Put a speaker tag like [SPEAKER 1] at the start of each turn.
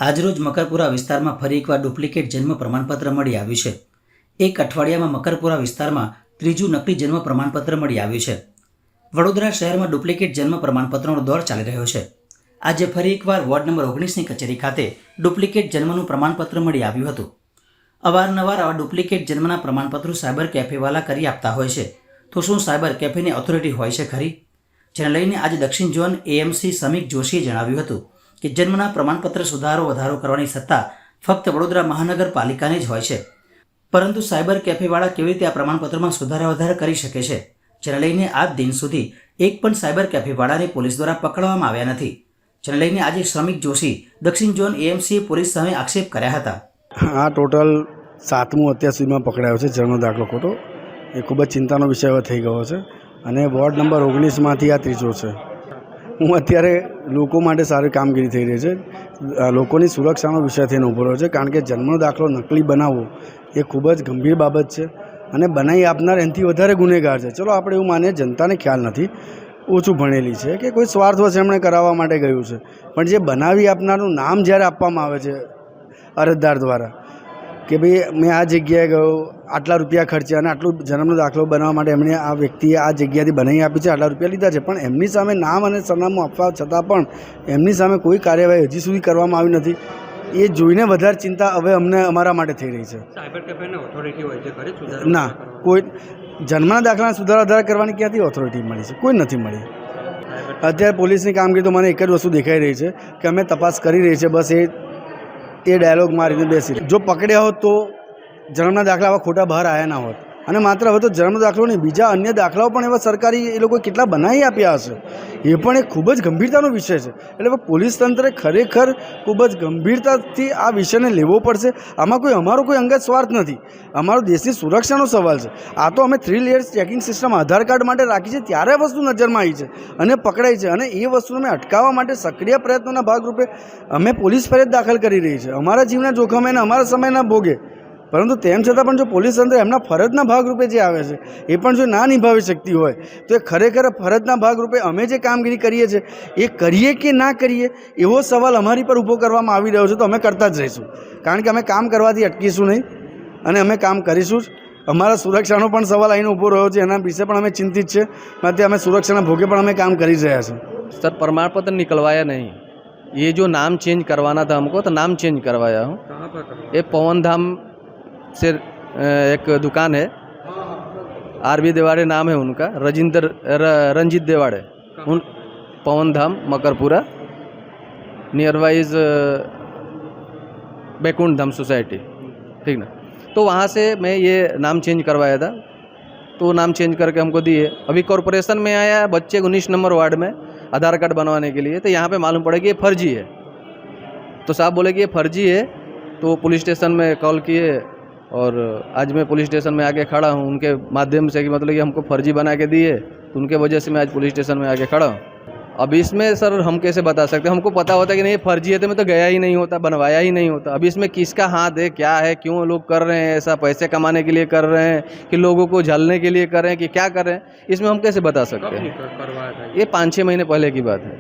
[SPEAKER 1] આજરોજ મકરપુરા વિસ્તારમાં ફરી એકવાર ડુપ્લિકેટ જન્મ પ્રમાણપત્ર મળી આવ્યું છે। એક અઠવાડિયામાં મકરપુરા વિસ્તારમાં ત્રીજું નકલી જન્મ પ્રમાણપત્ર મળી આવ્યું છે। વડોદરા શહેરમાં ડુપ્લિકેટ જન્મ પ્રમાણપત્રનો દોર ચાલી રહ્યો છે। આજે ફરી એકવાર વોર્ડ નંબર 19ની કચેરી ખાતે ડુપ્લિકેટ જન્મનું પ્રમાણપત્ર મળી આવ્યું હતું। અવારનવાર આવા ડુપ્લિકેટ જન્મના પ્રમાણપત્રો સાયબર કેફેવાળા કરી આપતા હોય છે, તો શું સાયબર કેફેની ઓથોરિટી હોય છે ખરી? જેને લઈને આજે દક્ષિણ ઝોન એએમસી સમીક જોશીએ જણાવ્યું હતું કે જન્મના પ્રમાણપત્ર સુધારો વધારો કરવાની સત્તા ફક્ત વડોદરા મહાનગરપાલિકાની જ હોય છે, પરંતુ સાયબર કેફેવાળા કેવી રીતે આ પ્રમાણપત્રમાં સુધારા વધારા કરી શકે છે, જેને લઈને આજ દિન સુધી એક પણ સાયબર કેફેવાળાને પોલીસ દ્વારા પકડવામાં આવ્યા નથી। જેને લઈને આજે સમીક જોશી દક્ષિણ ઝોન એએમસીએ પોલીસ સામે આક્ષેપ કર્યા હતા।
[SPEAKER 2] આ ટોટલ 7મું અત્યાર સુધીમાં પકડાયો છે જન્મનો દાખલો ખોટો। એ ખૂબ જ ચિંતાનો વિષય હવે થઈ ગયો છે અને વોર્ડ નંબર 19માંથી આ ત્રીજો છે। હું અત્યારે લોકો માટે સારી કામગીરી થઈ રહી છે, લોકોની સુરક્ષાનો વિષય થઈને ઊભો રહ્યો છે, કારણ કે જન્મનો દાખલો નકલી બનાવવો એ ખૂબ જ ગંભીર બાબત છે અને બનાવી આપનાર એનાથી વધારે ગુનેગાર છે। ચલો આપણે એવું માનીએ જનતાને ખ્યાલ નથી, ઓછું ભણેલી છે કે કોઈ સ્વાર્થવશ એમણે કરાવવા માટે ગયું છે, પણ જે બનાવી આપનારનું નામ જ્યારે આપવામાં આવે છે અરજદાર દ્વારા કે ભાઈ મેં આ જગ્યાએ ગયો, આટલા રૂપિયા ખર્ચ્યા અને આટલું જન્મનો દાખલો બનાવવા માટે એમણે આ વ્યક્તિએ આ જગ્યાથી બનાવી આપી છે, આટલા રૂપિયા લીધા છે, પણ એમની સામે નામ અને સરનામું આપવા છતાં પણ એમની સામે કોઈ કાર્યવાહી હજી સુધી કરવામાં આવી નથી। એ જોઈને વધારે ચિંતા હવે અમને અમારા માટે થઈ રહી છે।
[SPEAKER 3] સાયબર કેફેને ઓથોરિટી હોય છે ખરી સુધારા
[SPEAKER 2] ના, કોઈ જન્મના દાખલાના સુધારા વધારા કરવાની ક્યાંથી ઓથોરિટી મળી છે? કોઈ નથી મળી। અત્યારે પોલીસની કામગીરી તો મને એક જ વસ્તુ દેખાઈ રહી છે કે અમે તપાસ કરી રહી છે, બસ એ ડાયલોગ મારીને બેસી રહી। જો પકડ્યા હોત તો જન્મના દાખલા આવા ખોટા બહાર આવ્યા ના હોત, અને માત્ર હવે તો જન્મ દાખલો નહીં, બીજા અન્ય દાખલાઓ પણ એવા સરકારી એ લોકો કેટલા બનાવી આપ્યા હશે, એ પણ એક ખૂબ જ ગંભીરતાનો વિષય છે। એટલે પોલીસ તંત્રે ખરેખર ખૂબ જ ગંભીરતાથી આ વિષયને લેવો પડશે। આમાં અમારો કોઈ અંગત સ્વાર્થ નથી, અમારો દેશની સુરક્ષાનો સવાલ છે। આ તો અમે 3 લેયર્સ ચેકિંગ સિસ્ટમ આધાર કાર્ડ માટે રાખી છે, ત્યારે વસ્તુ નજરમાં આવી છે અને પકડાઈ છે, અને એ વસ્તુને અમે અટકાવવા માટે સક્રિય પ્રયત્નોના ભાગરૂપે અમે પોલીસ ફરિયાદ દાખલ કરી રહી છે, અમારા જીવના જોખમે અને અમારા સમયના ભોગે। પરંતુ તેમ છતાં પણ જો પોલીસ તંત્ર એમના ફરજના ભાગરૂપે જે આવે છે એ પણ જો ના નિભાવી શકતી હોય તો એ ખરેખર ફરજના ભાગરૂપે અમે જે કામગીરી કરીએ છીએ એ કરીએ કે ના કરીએ એવો સવાલ અમારી પર ઊભો કરવામાં આવી રહ્યો છે, તો અમે કરતા જ રહીશું, કારણ કે અમે કામ કરવાથી અટકીશું નહીં અને અમે કામ કરીશું જ। અમારા સુરક્ષાનો પણ સવાલ આવીને ઊભો રહ્યો છે, એના વિશે પણ અમે ચિંતિત છે, માટે અમે સુરક્ષાના ભોગે પણ અમે કામ કરી જ રહ્યા છીએ।
[SPEAKER 4] सर प्रमाण पत्र निकलवाया नहीं, ये जो नाम चेंज करवाना था हमको, तो नाम चेंज करवाया हूँ।
[SPEAKER 3] कहाँ पर करवाया?
[SPEAKER 4] ये पवन धाम से एक दुकान है, आरबी देवाड़े नाम है उनका, रंजीत देवाड़े, उन पवन धाम मकरपुरा नियर वाइज बैकुंठ धाम सोसाइटी, ठीक ना। तो वहाँ से मैं ये नाम चेंज करवाया था, तो नाम चेंज करके हमको दिए। अभी कॉरपोरेशन में आया बच्चे 19 नंबर वार्ड में आधार कार्ड बनवाने के लिए, तो यहाँ पे मालूम पड़ा कि ये फर्जी है। तो साहब बोले कि ये फर्जी है, तो पुलिस स्टेशन में कॉल किए और आज मैं पुलिस स्टेशन में आके खड़ा हूँ उनके माध्यम से, कि मतलब कि हमको फर्जी बना के दिए, तो उनके वजह से मैं आज पुलिस स्टेशन में आके खड़ा हूँ। अब इसमें सर हम कैसे बता सकते हैं? हमको पता होता है कि नहीं ये फर्जी है तो मैं तो गया ही नहीं होता, बनवाया ही नहीं होता। अब इसमें किसका हाथ है, क्या है, क्यों लोग कर रहे हैं ऐसा, पैसे कमाने के लिए कर रहे हैं कि लोगों को झलने के लिए कर रहे हैं कि क्या कर रहे हैं, इसमें हम कैसे बता सकते हैं?
[SPEAKER 3] करवाया था
[SPEAKER 4] ये 5-6 महीने पहले की बात है।